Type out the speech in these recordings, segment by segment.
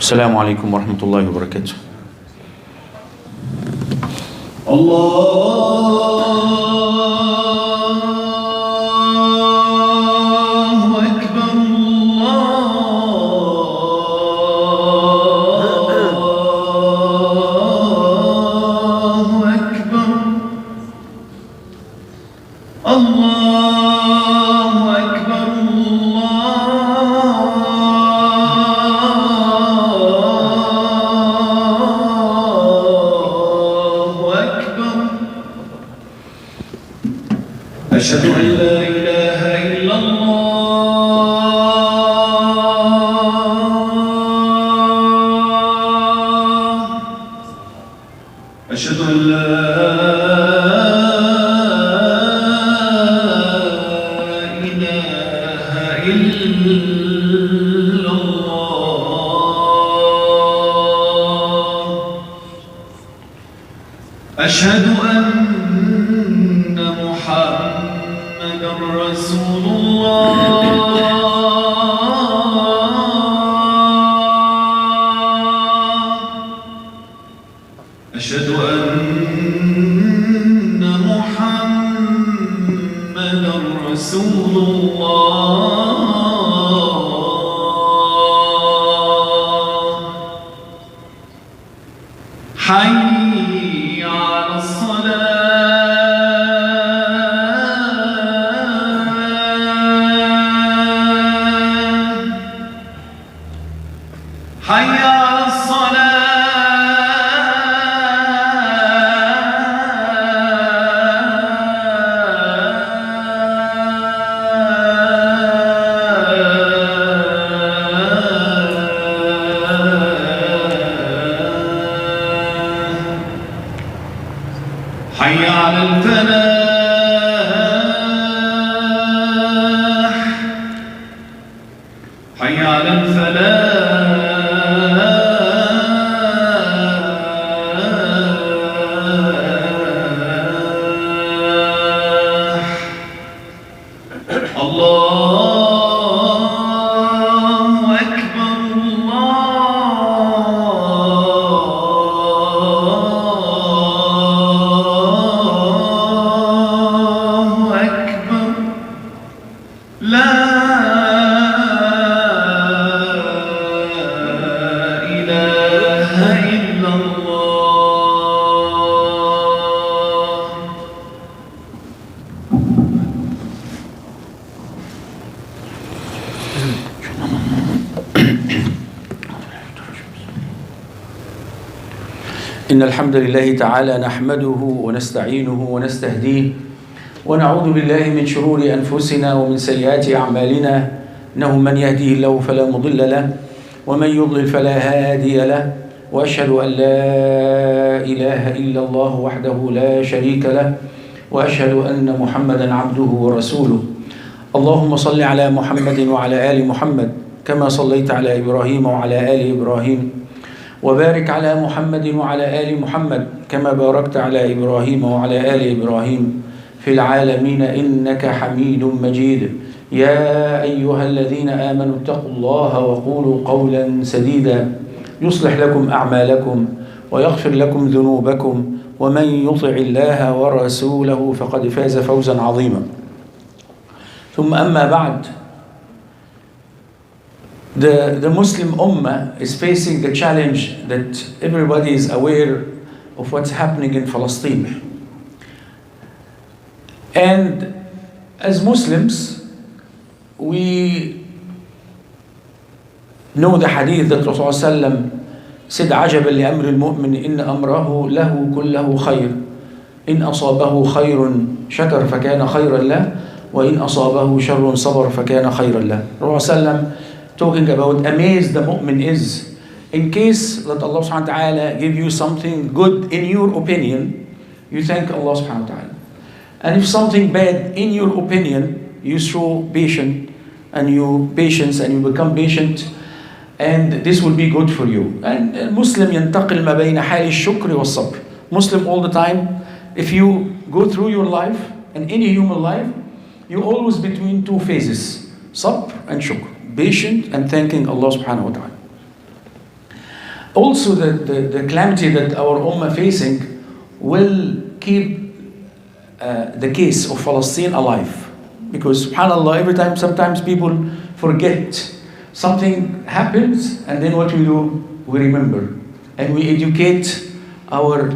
السلام عليكم ورحمة الله وبركاته. الله أكبر الله أكبر الله أكبر أشهد أن لا إله إلا الله أشهد أن لا إله إلا الله أشهد أن محمدًا رسول الله أشهد أن محمدًا رسول الله حي على الصلاة حي على الصلاة حي على الفلاح حي على الفلاح الله أكبر الله أكبر لا إله إلا الله إن الحمد لله تعالى نحمده ونستعينه ونستهديه ونعوذ بالله من شرور أنفسنا ومن سيئات أعمالنا إنه من يهديه الله فلا مضل له ومن يضلل فلا هادي له وأشهد أن لا إله إلا الله وحده لا شريك له وأشهد أن محمدا عبده ورسوله. اللهم صل على محمد وعلى آل محمد كما صليت على إبراهيم وعلى آل إبراهيم وبارك على محمد وعلى آل محمد كما باركت على إبراهيم وعلى آل إبراهيم في العالمين إنك حميد مجيد. يا أيها الذين آمنوا اتقوا الله وقولوا قولا سديدا يصلح لكم أعمالكم ويغفر لكم ذنوبكم ومن يطع الله ورسوله فقد فاز فوزا عظيما. ثم أما بعد, the Muslim Ummah is facing the challenge that everybody is aware of what's happening in Falastin. And as Muslims, we know the hadith that Rasulullah said, عجبا لأمر المؤمن إن أمره له كله خير إن أصابه خير شكر فكان خيرا له وإن أصابه شر صبر فكان خيرا له. Rasulullah talking about amazed the mu'min is in case that Allah subhanahu wa ta'ala give you something good in your opinion, you thank Allah subhanahu wa ta'ala. And if something bad in your opinion, you show patience and you become patient, and this will be good for you. And Muslim ينتقل ما بين حال الشكر والصبر. Muslim all the time, if you go through your life and any human life, you always between two phases, sabr and shukr, patient and thanking Allah subhanahu wa ta'ala. Also, the calamity that our Ummah facing will keep the case of Falastin alive. Because subhanAllah, every time, sometimes people forget. Something happens, and then what we do, we remember. And we educate our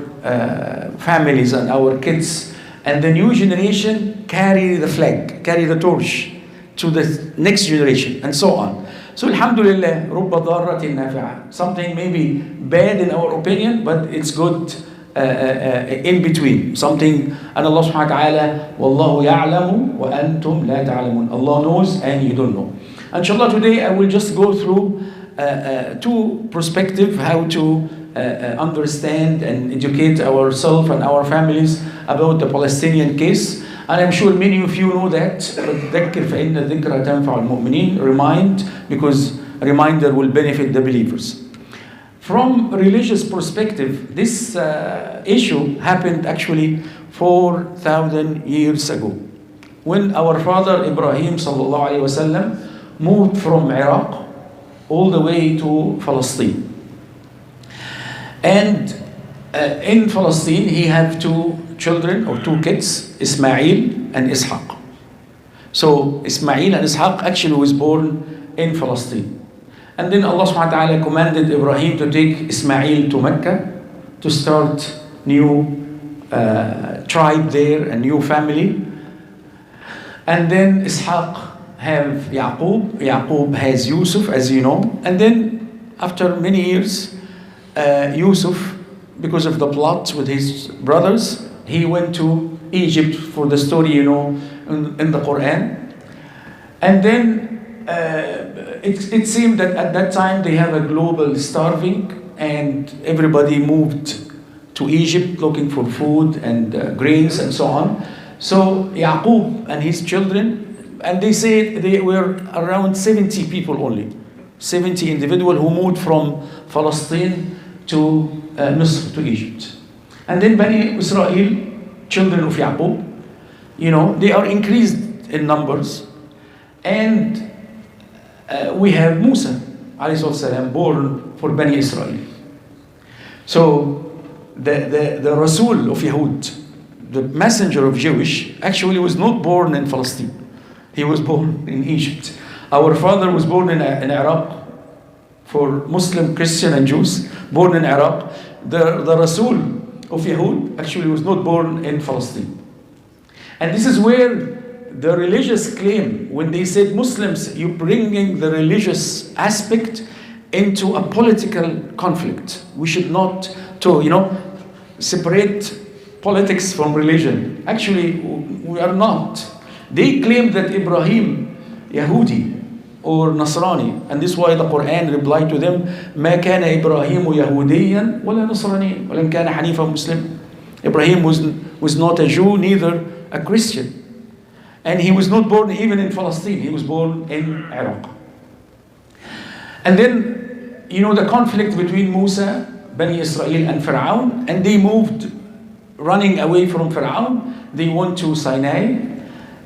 families and our kids. And the new generation carry the flag, carry the torch to the next generation, and so on. So alhamdulillah, رُبَّ ضَارَّةٍ نَافِعَةٍ. Something may be bad in our opinion, but it's good in between. Something, and Allah subhanahu wa ta'ala, وَاللَّهُ يَعْلَمُ وَأَنْتُمْ لَا تَعْلَمُونَ. Allah knows and you don't know. Inshallah, today I will just go through two perspectives, how to understand and educate ourselves and our families about the Palestinian case. And I'm sure many of you know that. ذكر فإن الذكرى تنفع المؤمنين. Remind, because a reminder will benefit the believers. From religious perspective, this issue happened actually 4,000 years ago, when our father Ibrahim sallallahu alaihi wasallam moved from Iraq all the way to Falastin. And in Falastin, he had two children or two kids, Ismail and Ishaq. So Ismail and Ishaq actually was born in Falastin. And then Allah subhanahu wa ta'ala commanded Ibrahim to take Ismail to Mecca to start new tribe there, a new family. And then Ishaq have Yaqub. Yaqub has Yusuf, as you know. And then after many years, Yusuf, because of the plot with his brothers, he went to Egypt, for the story you know in the Quran. And then it seemed that at that time they have a global starving, and everybody moved to Egypt looking for food and grains and so on. So Yaqub and his children, and they say they were around 70 people only, 70 individuals who moved from Palestine to Misr, to Egypt. And then Bani Israel, children of Yaqub, you know, they are increased in numbers. And we have Musa, alayhi salam, born for Bani Israel. So the Rasul of Yahud, the messenger of Jewish, actually was not born in Palestine. He was born in Egypt. Our father was born in Iraq, for Muslim, Christian and Jews, born in Iraq. The Rasul of Yahud actually was not born in Palestine. And this is where the religious claim, when they said Muslims, you're bringing the religious aspect into a political conflict. We should not, separate politics from religion. Actually, we are not. They claim that Ibrahim, Yahudi or Nasrani, and this is why the Quran replied to them, ما كان إبراهيم يهوديا ولا نصرانيا ولن كان حنيفا مسلم. Ibrahim was not a Jew, neither a Christian. And he was not born even in Palestine, he was born in Iraq. And then, the conflict between Musa, Bani Israel and Fir'aun, and they moved, running away from Fir'aun, they went to Sinai,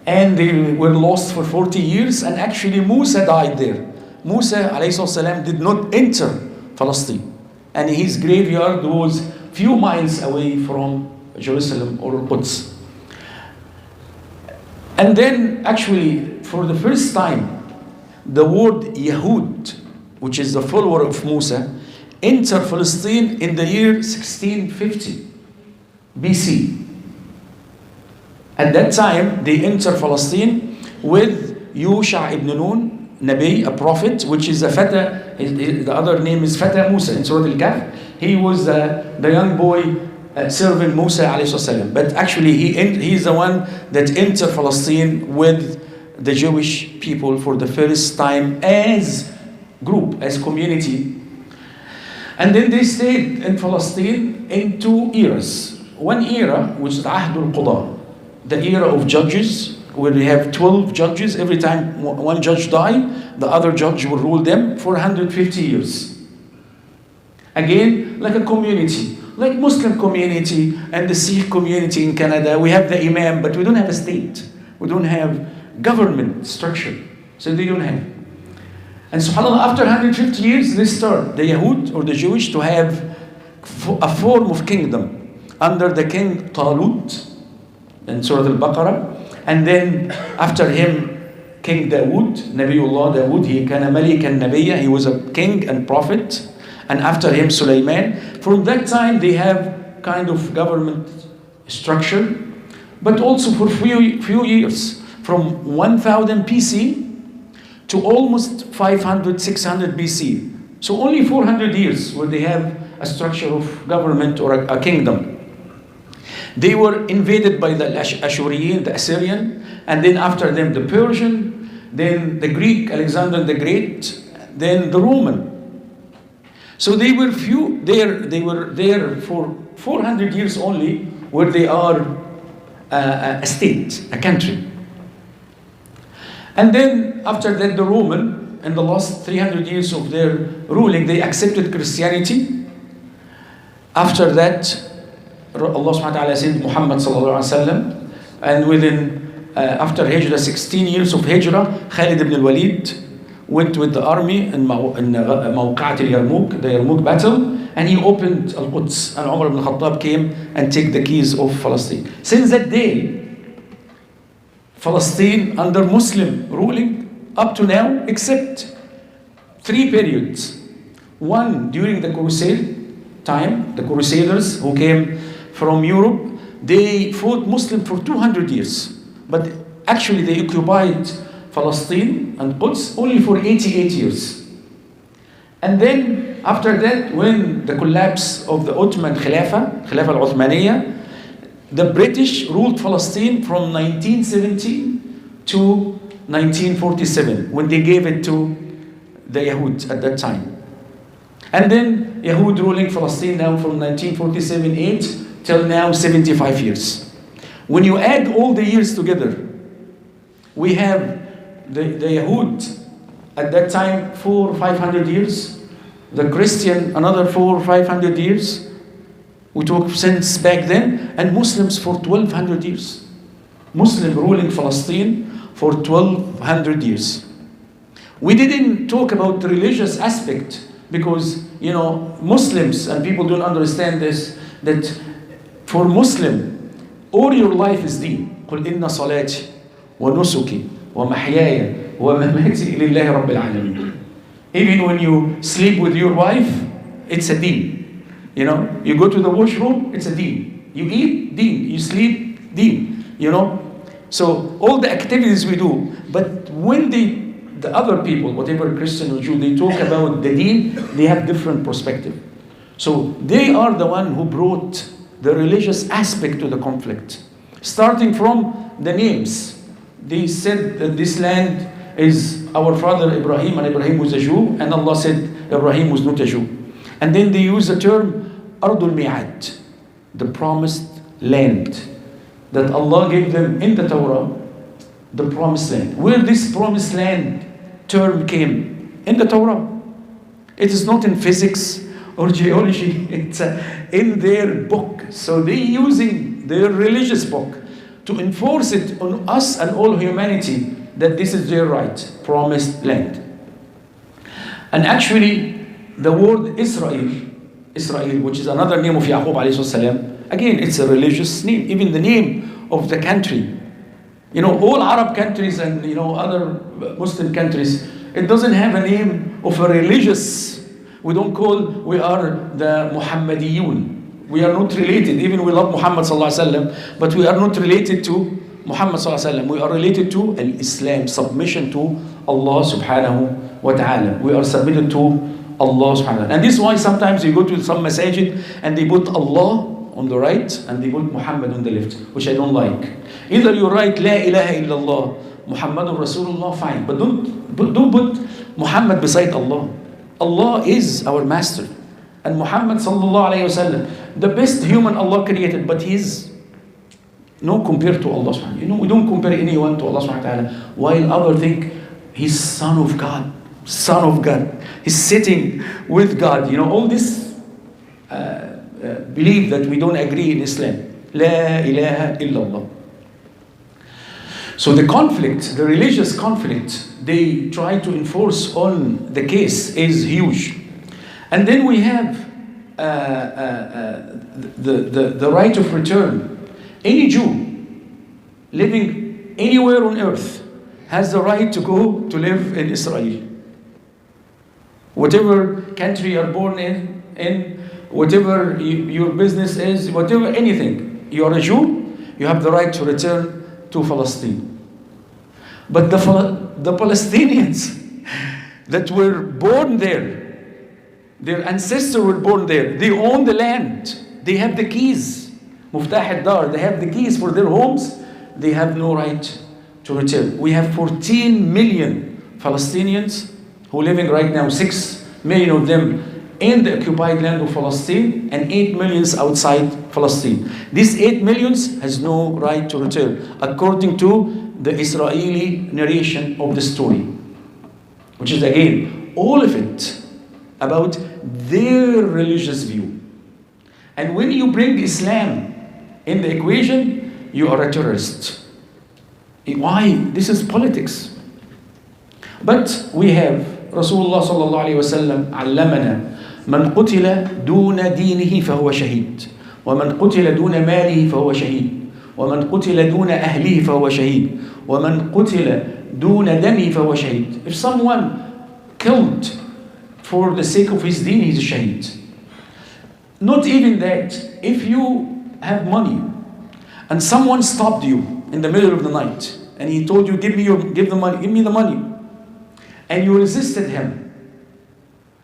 and they were lost for 40 years, and actually Musa died there. Musa ﷺ did not enter Palestine, and his graveyard was few miles away from Jerusalem or Quds. And then actually, for the first time, the word Yahud, which is the follower of Musa, entered Palestine in the year 1650 BC. At that time, they entered Palestine with Yusha ibn Nun, Nabi, a prophet, which is a Fata, the other name is Fata Musa in Surah Al-Kahf. He was the young boy serving Musa alayhi salam. But actually, he is the one that entered Palestine with the Jewish people for the first time as group, as community. And then they stayed in Palestine in two eras. One era, which is Ahdul Qudah, the era of judges, where we have 12 judges. Every time one judge died, the other judge will rule them for 150 years. Again, like a community, like Muslim community and the Sikh community in Canada. We have the Imam, but we don't have a state. We don't have government structure. So they don't have. And subhanAllah, after 150 years, they start, the Yahud or the Jewish, to have a form of kingdom under the king Talut in Surah Al-Baqarah. And then after him, King Dawood, Nabiullah Dawood, he kana malikan nabiyya, he was a king and prophet. And after him, Sulaiman. From that time, they have kind of government structure, but also for few years, from 1000 BC to almost 500, 600 BC. So only 400 years where they have a structure of government or a kingdom. They were invaded by the Ashurian, the Assyrian, and then after them the Persian, then the Greek, Alexander the Great, then the Roman. So they were there for 400 years only, where they are a state, a country. And then after that, the Roman, in the last 300 years of their ruling, they accepted Christianity. After that, Allah subhanahu wa ta'ala sent Muhammad sallallahu alaihi wasallam, and within after Hijrah, 16 years of Hijrah, Khalid ibn al-Walid went with the army in Mawqa'at al-Yarmouk, the Yarmouk battle, and he opened Al-Quds, and Umar ibn Khattab came and took the keys of Palestine. Since that day, Palestine under Muslim ruling up to now, except 3 periods. One, during the Crusade time, the Crusaders who came from Europe, they fought Muslim for 200 years. But actually they occupied Palestine and Quds only for 88 years. And then after that, when the collapse of the Ottoman Khilafah al-Uthmaniyya, the British ruled Palestine from 1970 to 1947, when they gave it to the Yahud at that time. And then Yahud ruling Palestine now from 1947-8 till now, 75 years. When you add all the years together, we have the Yahud at that time 400 or 500 years, the Christian another 400 or 500 years, we talk since back then, and Muslims for 1200 years. Muslim ruling Palestine for 1200 years. We didn't talk about the religious aspect because, you know, Muslims, and people don't understand this, that for Muslim, all your life is deen. قُلْ إِنَّ صَلَاتِي وَنُسُكِي وَمَحْيَايَ وَمَمَاتِي لِلَّهِ رَبِّ الْعَالَمِينَ. Even when you sleep with your wife, it's a deen. You know, you go to the washroom, it's a deen. You eat, deen. You sleep, deen. You know, so all the activities we do. But when the other people, whatever Christian or Jew, they talk about the deen, they have different perspective. So they are the one who brought the religious aspect to the conflict. Starting from the names. They said that this land is our father Ibrahim, and Ibrahim was a Jew, and Allah said Ibrahim was not a Jew. And then they use the term Ardul Mi'ad, the promised land, that Allah gave them in the Torah, the promised land. Where this promised land term came? In the Torah. It is not in physics or geology, it's in their book. So they're using their religious book to enforce it on us and all humanity that this is their right, promised land. And actually, the word Israel, which is another name of Yaqub alayhi salam, again, it's a religious name. Even the name of the country. You know, all Arab countries and, you know, other Muslim countries, it doesn't have a name of a religious. We are the Muhammadiyun. We are not related. Even we love Muhammad sallallahu alaihi wasallam, but we are not related to Muhammad sallallahu alaihi wasallam. We are related to Islam, submission to Allah subhanahu wa ta'ala. We are submitted to Allah subhanahu wa ta'ala. And this is why sometimes you go to some masajid and they put Allah on the right and they put Muhammad on the left, which I don't like. Either you write La ilaha illallah, Muhammadun Rasulullah, fine. But don't put Muhammad beside Allah. Allah is our master. And Muhammad sallallahu alayhi wa sallam, the best human Allah created, but he's no compared to Allah subhanahu wa ta'ala. You know, we don't compare anyone to Allah subhanahu wa ta'ala, while others think he's son of God. Son of God. He's sitting with God. You know, all this belief that we don't agree in Islam. La ilaha illallah. So the conflict, the religious conflict they try to enforce on the case is huge. And then we have the right of return. Any Jew living anywhere on earth has the right to go to live in Israel. Whatever country you're born in whatever your business is, whatever, anything, you're a Jew, you have the right to return to Palestine. But the Palestinians that were born there, their ancestors were born there, they own the land, they have the keys, Muftah al-Dar, they have the keys for their homes, they have no right to return. We have 14 million Palestinians who are living right now, 6 million of them in the occupied land of Palestine, and 8 million outside Palestine. These 8 million has no right to return, according to the Israeli narration of the story, which is again, all of it about their religious view. And when you bring Islam in the equation, you are a terrorist. Why? This is politics. But we have Rasulullah sallallahu alayhi wa sallam علمنا من قتل دون دينه فهو شهيد ومن قتل دون ماله فهو شهيد ومن قتل دون أهله فهو شهيد ومن قتل دون دمه فهو شهيد. If someone killed for the sake of his deen, he's a shaheed. Not even that, if you have money and someone stopped you in the middle of the night and he told you, give me the money, and you resisted him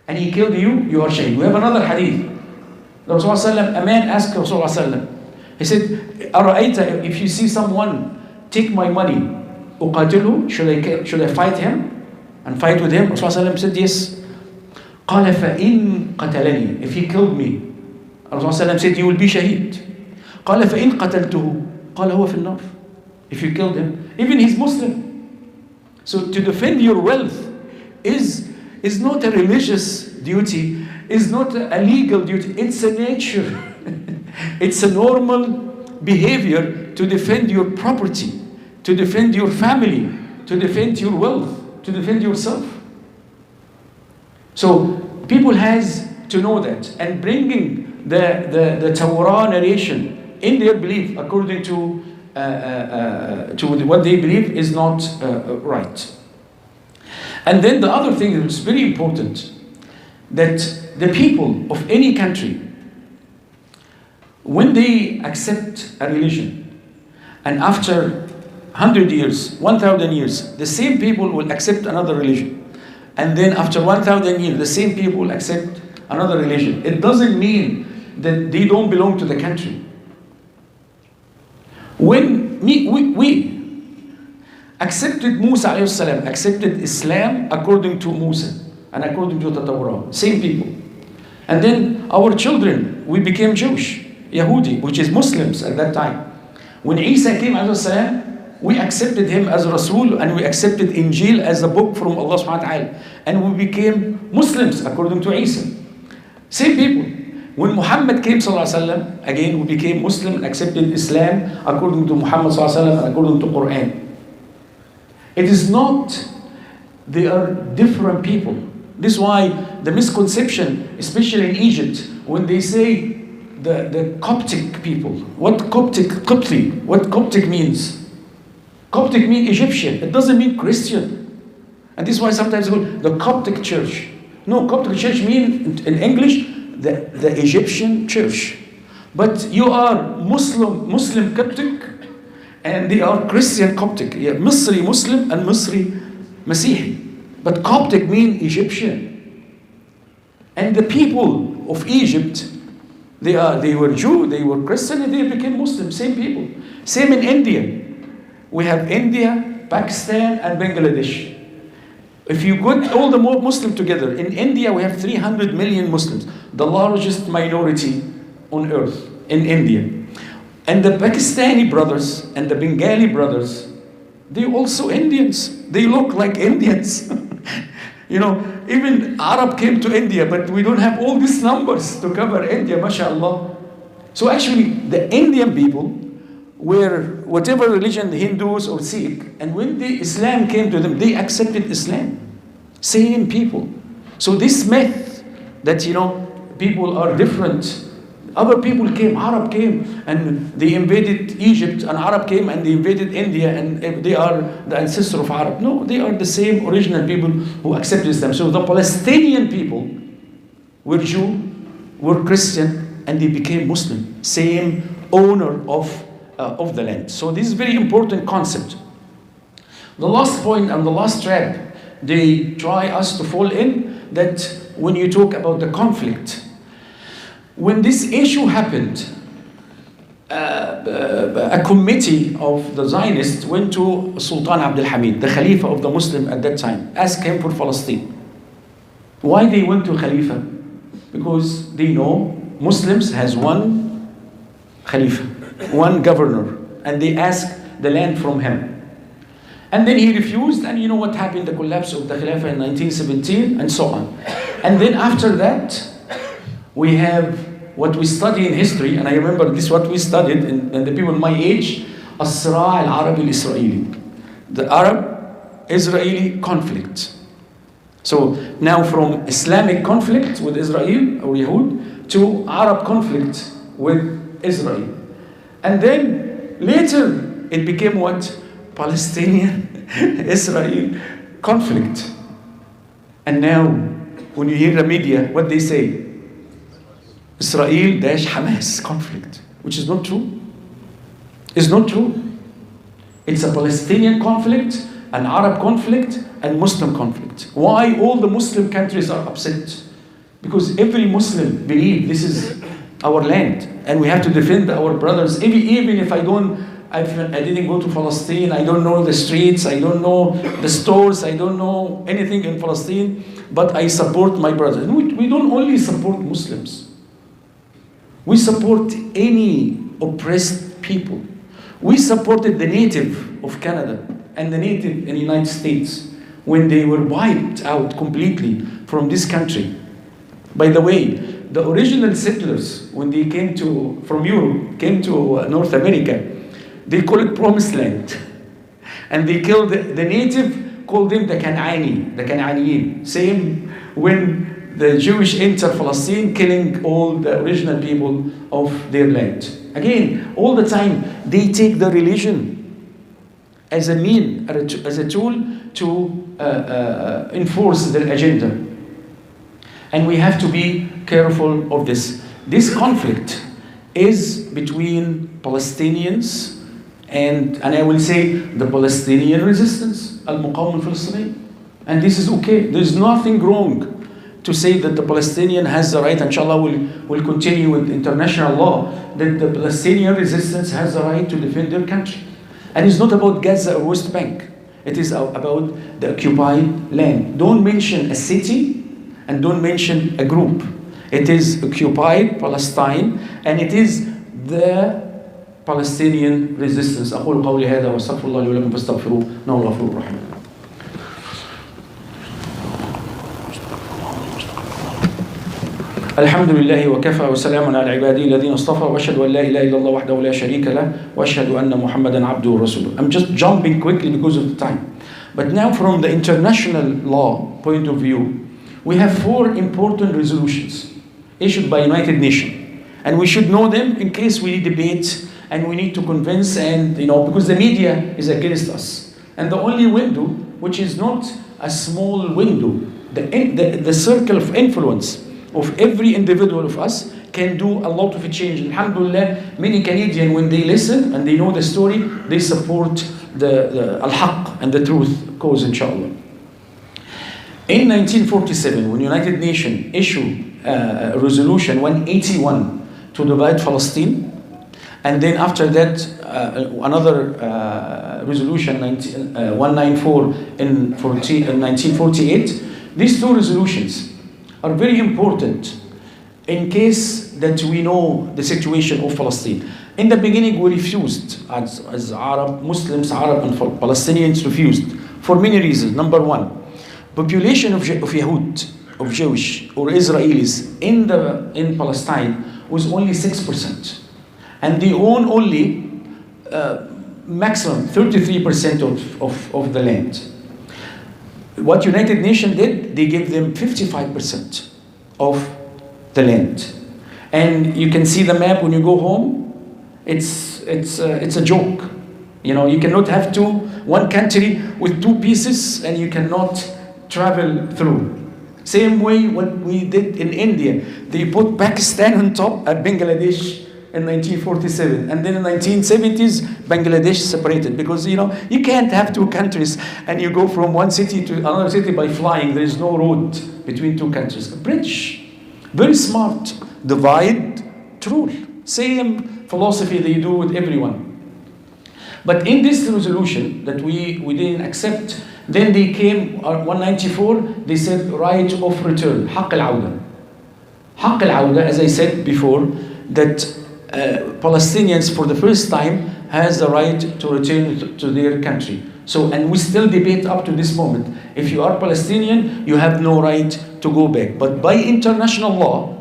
and he killed you, you are shaheed. We have another hadith. The Rasulullah, a man asked Rasulullah, he said, أرأيت, if you see someone take my money, أقاتله, should I fight him and fight with him? Rasulullah said, yes. قال فإن قتلني, if he killed me, Rasulullah said, you will be shaheed. قال فإن قتلته, قال هو في النار. If you killed him, even he's Muslim. So to defend your wealth is not a religious duty, is not a legal duty, it's a nature. It's a normal behavior to defend your property, to defend your family, to defend your wealth, to defend yourself. So people has to know that, and bringing the Torah narration in their belief according to what they believe is not right. And then the other thing that is very important, that the people of any country, when they accept a religion, and after 100 years, 1,000 years, the same people will accept another religion, and then after 1,000 years, the same people will accept another religion. It doesn't mean that they don't belong to the country. When we accepted Musa alayhi salam, accepted Islam according to Musa and according to the Torah, same people. And then our children, we became Jewish, Yahudi, which is Muslims at that time. When Isa came alayhi salam, we accepted him as Rasul, and we accepted Injil as a book from Allah subhanahu wa ta'ala, and we became Muslims according to Isa. Same people. When Muhammad came sallallahu alaihi wasallam, again we became Muslim and accepted Islam according to Muhammad sallallahu alaihi wasallam and according to Quran. It is not, they are different people. This is why the misconception, especially in Egypt, when they say the Coptic people, what Coptic means? Coptic means Egyptian, it doesn't mean Christian. And this is why sometimes they call the Coptic church. No, Coptic church means in English, the Egyptian church. But you are Muslim Coptic, and they are Christian Coptic. Yeah, Misri Muslim and Misri Masihi. But Coptic means Egyptian. And the people of Egypt, they were Jew, they were Christian, and they became Muslim, same people. Same in India. We have India, Pakistan, and Bangladesh. If you put all the Muslims together, in India we have 300 million Muslims, the largest minority on earth in India. And the Pakistani brothers and the Bengali brothers, they're also Indians. They look like Indians. You know, even Arab came to India, but we don't have all these numbers to cover India, mashallah. So actually, the Indian people, were whatever religion, Hindus or Sikh, and when the Islam came to them, they accepted Islam. Same people. So this myth that, you know, people are different. Other people came, Arab came, and they invaded Egypt, and Arab came and they invaded India, and they are the ancestor of Arab. No, they are the same original people who accepted Islam. So the Palestinian people were Jew, were Christian, and they became Muslim. Same owner of the land. So this is a very important concept. The last point and the last trap they try us to fall in, that when you talk about the conflict, when this issue happened, a committee of the Zionists went to Sultan Abdul Hamid, the Khalifa of the Muslim at that time, asked him for Palestine. Why they went to Khalifa? Because they know Muslims has one Khalifa, one governor, and they asked the land from him. And then he refused, and you know what happened, the collapse of the Khilafah in 1917, and so on. And then after that, we have what we study in history, and I remember this what we studied, and the people my age, الصراع العربي الإسرائيلي, the Arab-Israeli conflict. So now from Islamic conflict with Israel or Yahud to Arab conflict with Israel. And then later it became what? Palestinian-Israel conflict. And now when you hear the media, what they say? Israel-Hamas conflict, which is not true. It's not true. It's a Palestinian conflict, an Arab conflict, and Muslim conflict. Why all the Muslim countries are upset? Because every Muslim believes this is our land, and we have to defend our brothers. Even if I didn't go to Palestine, I don't know the streets, I don't know the stores, I don't know anything in Palestine, but I support my brothers. We don't only support Muslims. We support any oppressed people. We supported the native of Canada and the native in the United States when they were wiped out completely from this country. By the way, the original settlers, when they came from Europe, came to North America, they call it Promised Land. And they killed the native, called them the Canaaniyin. Same when the Jewish enter Falastin, killing all the original people of their land. Again, all the time, they take the religion as a mean, as a tool to enforce their agenda. And we have to be careful of this. This conflict is between Palestinians and I will say the Palestinian resistance, Al-Muqawma al-Falastini. And this is okay. There's nothing wrong to say that the Palestinian has the right, inshallah will continue with international law, that the Palestinian resistance has the right to defend their country. And it's not about Gaza or West Bank. It is about the occupied land. Don't mention a city and don't mention a group. It is occupied Palestine, and it is the Palestinian resistance. أقول قولي هذا وأستغفر الله لي ولكم فاستغفروه إنه هو الغفور الرحيم. الحمد لله وكفى وسلام على عباده الذين اصطفى واشهد ان لا اله الا الله وحده لا شريك له واشهد ان محمدا عبده ورسوله. I'm just jumping quickly because of the time. But now from the international law point of view, we have 4 important resolutions issued by United Nations. And we should know them in case we debate and we need to convince, and because the media is against us. And the only window, which is not a small window, the circle of influence of every individual of us can do a lot of change. Alhamdulillah, many Canadians, when they listen and they know the story, they support the al-haq and the truth cause, inshallah. In 1947, when United Nations issued resolution 181 to divide Palestine, and then after that another resolution 194 in 1948, these 2 resolutions are very important in case that we know the situation of Palestine. In the beginning, we refused as Arab, Muslims, Arab and Palestinians refused for many reasons. Number 1, population of Yahud, of Jewish or Israelis in Palestine was only 6%. And they own only maximum 33% of the land. What United Nations did, they gave them 55% of the land. And you can see the map when you go home. It's a joke. You know, you cannot have one country with two pieces and you cannot travel through. Same way what we did in India. They put Pakistan on top and Bangladesh in 1947. And then in the 1970s, Bangladesh separated. Because, you know, you can't have two countries and you go from one city to another city by flying. There is no road between two countries. The British, very smart. Divide, rule. Same philosophy they do with everyone. But in this resolution that we didn't accept, then they came, 194, they said right of return, حق العودة. حق العودة, as I said before, that Palestinians for the first time has the right to return to their country. So, and we still debate up to this moment. If you are Palestinian, you have no right to go back. But by international law,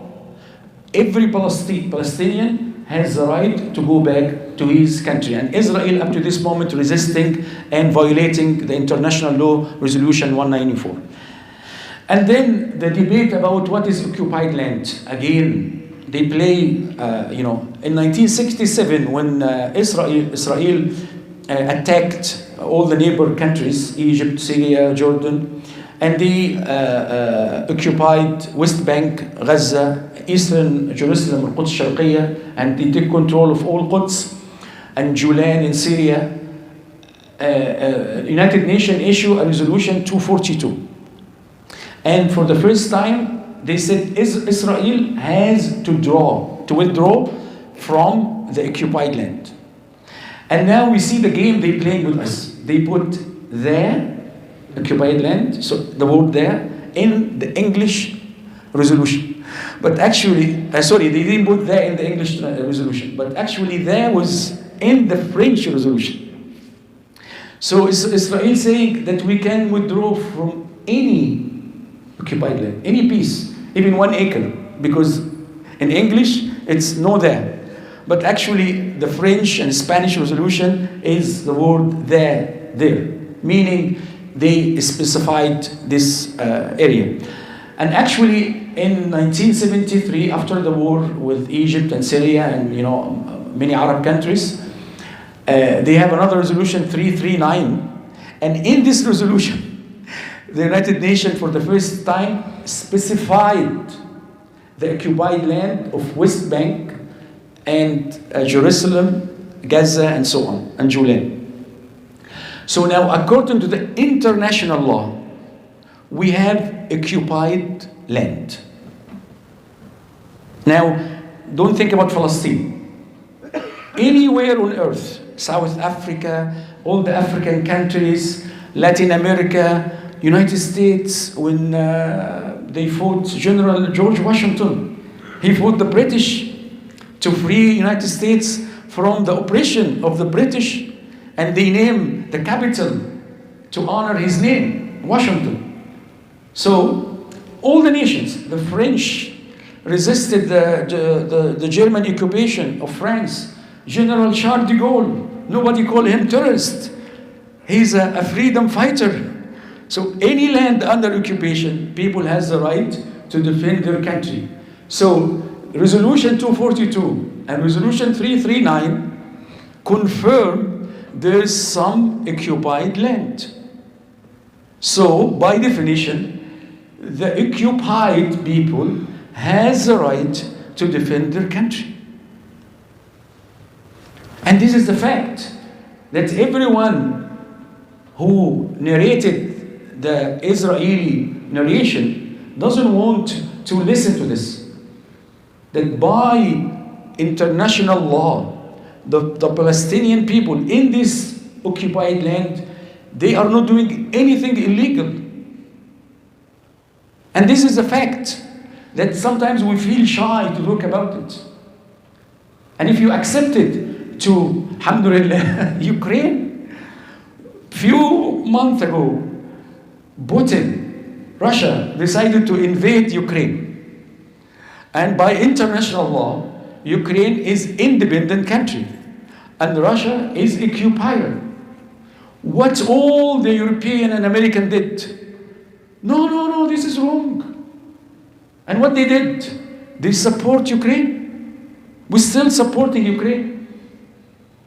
every Palestinian has the right to go back to his country. And Israel, up to this moment, resisting and violating the international law, Resolution 194. And then the debate about what is occupied land. Again, they play, in 1967, when Israel attacked all the neighbor countries, Egypt, Syria, Jordan, and they occupied West Bank, Gaza, Eastern Jerusalem, Al-Quds Sharqiyya, and they took control of all Quds, and Julan in Syria. United Nations issued a resolution 242. And for the first time, they said Israel has to withdraw from the occupied land. And now we see the game they playing with us. They put their occupied land, so the word there, in the English resolution. But actually, they didn't put there in the English resolution, but actually there was in the French resolution. So Israel saying that we can withdraw from any occupied land, any piece, even 1 acre, because in English it's no there. But actually the French and Spanish resolution is the word there, meaning they specified this area. And actually in 1973, after the war with Egypt and Syria and many Arab countries, they have another resolution 339, and in this resolution the United Nations for the first time specified the occupied land of West Bank and Jerusalem, Gaza, and so on, and Julan. So now, according to the international law, we have occupied land. Now, don't think about Falastin. Anywhere on earth, South Africa, all the African countries, Latin America, United States, when they fought General George Washington, he fought the British to free United States from the oppression of the British, and they named the capital to honor his name, Washington. So all the nations, the French resisted the German occupation of France. General Charles de Gaulle, nobody called him terrorist. He's a freedom fighter. So any land under occupation, people has the right to defend their country. So Resolution 242 and Resolution 339 confirm there is some occupied land. So by definition, the occupied people has the right to defend their country. And this is the fact that everyone who narrated the Israeli narration doesn't want to listen to this. That by international law, the Palestinian people in this occupied land, they are not doing anything illegal. And this is a fact that sometimes we feel shy to talk about it. And if you accept it to, alhamdulillah, Ukraine, few months ago, Putin, Russia, decided to invade Ukraine. And by international law, Ukraine is an independent country. and Russia is occupier. What all the European and American did? No, this is wrong. And what they did? They support Ukraine. We're still supporting Ukraine.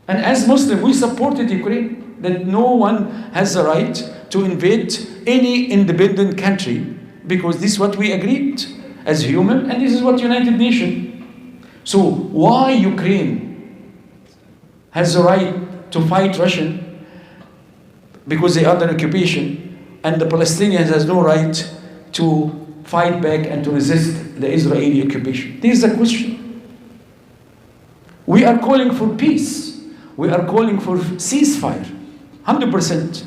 And as Muslims, we supported Ukraine, that no one has the right to invade any independent country, because this is what we agreed as human, and this is what United Nations. So why Ukraine has the right to fight Russian because they are under occupation, and the Palestinians has no right to fight back and to resist the Israeli occupation? This is the question. We are calling for peace. We are calling for ceasefire, 100%.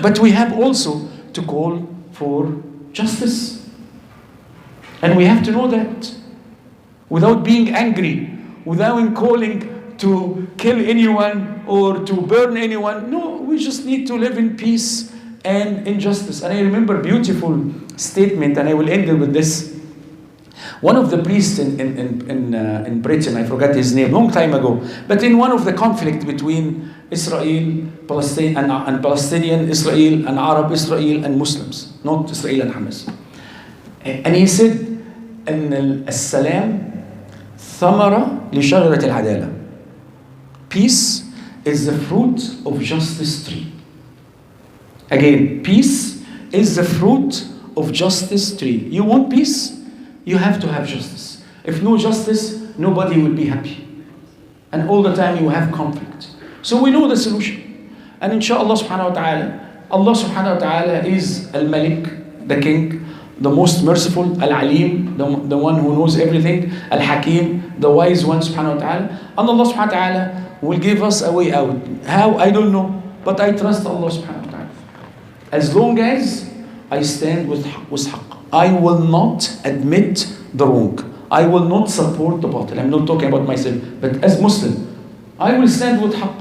But we have also to call for justice. And we have to know that. Without being angry, without calling to kill anyone or to burn anyone. No, we just need to live in peace and in justice. And I remember a beautiful statement, and I will end it with this. One of the priests in Britain, I forgot his name, long time ago, but in one of the conflict between Israel, Palestine, and Palestinian, Israel, and Arab Israel, and Muslims, not Israel and Hamas. And he said, أن السلام ثمرة لشجرة العدالة. Peace is the fruit of justice tree. Again, peace is the fruit of justice tree. You want peace? You have to have justice. If no justice, nobody will be happy. And all the time you have conflict. So we know the solution. And inshallah subhanahu wa ta'ala, Allah subhanahu wa ta'ala is Al-Malik, the king, the most merciful, Al-Alim, the one who knows everything, Al-Hakim, the wise one subhanahu wa ta'ala. And Allah subhanahu wa ta'ala will give us a way out. How? I don't know. But I trust Allah subhanahu wa ta'ala. As long as I stand with haqq. I will not admit the wrong. I will not support the batil. I'm not talking about myself. But as Muslim, I will stand with haqq.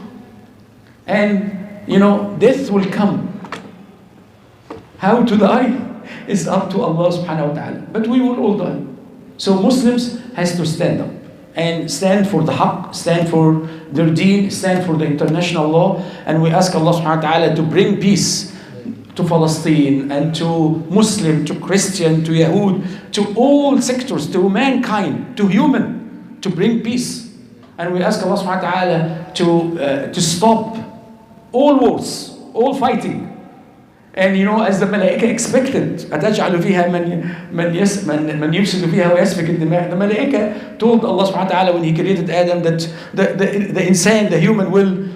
And, death will come. How to die is up to Allah subhanahu wa ta'ala. But we will all die. So Muslims has to stand up. And stand for the haqq, stand for their deen, stand for the international law. And we ask Allah subhanahu wa ta'ala to bring peace to Falastin and to Muslim, to Christian, to Yahud, to all sectors, to mankind, to human, to bring peace. And we ask Allah subhanahu wa ta'ala to stop all wars, all fighting. And as the Malaika expected, أَتَجْعَلُ فِيهَا مَنْ يُفْسِدُ فِيهَا وَيَسْفِكُ الدِّمَاء. The Malaika told Allah subhanahu wa ta'ala when He created Adam that the insan, the human, will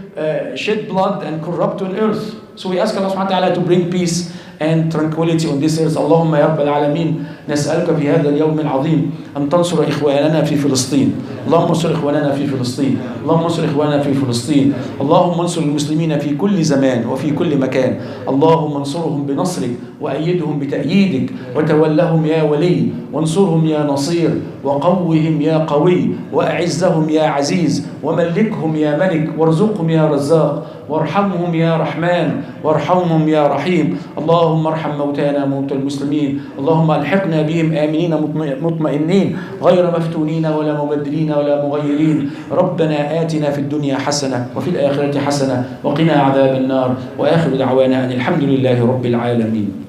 shed blood and corrupt on earth. So we ask Allah subhanahu wa ta'ala to bring peace and tranquility on this earth. اللهم يا رب العالمين نسألك في هذا اليوم العظيم أن تنصر إخواننا في فلسطين. اللهم انصر إخواننا في فلسطين. اللهم انصر إخواننا في فلسطين. اللهم انصر المسلمين في كل زمان وفي كل مكان. اللهم انصرهم بنصرك وأيدهم بتأييدك وتولهم يا ولي وانصرهم يا نصير وقوهم يا قوي وأعزهم يا عزيز وملكهم يا ملك وارزقهم يا رزاق وارحمهم يا رحمن وارحمهم يا رحيم. اللهم ارحم موتانا موتى المسلمين. اللهم الحقنا بهم آمنين مطمئنين غير مفتونين ولا مبدلين ولا مغيرين. ربنا آتنا في الدنيا حسنة وفي الآخرة حسنة وقنا عذاب النار. وآخر دعوانا أن الحمد لله رب العالمين.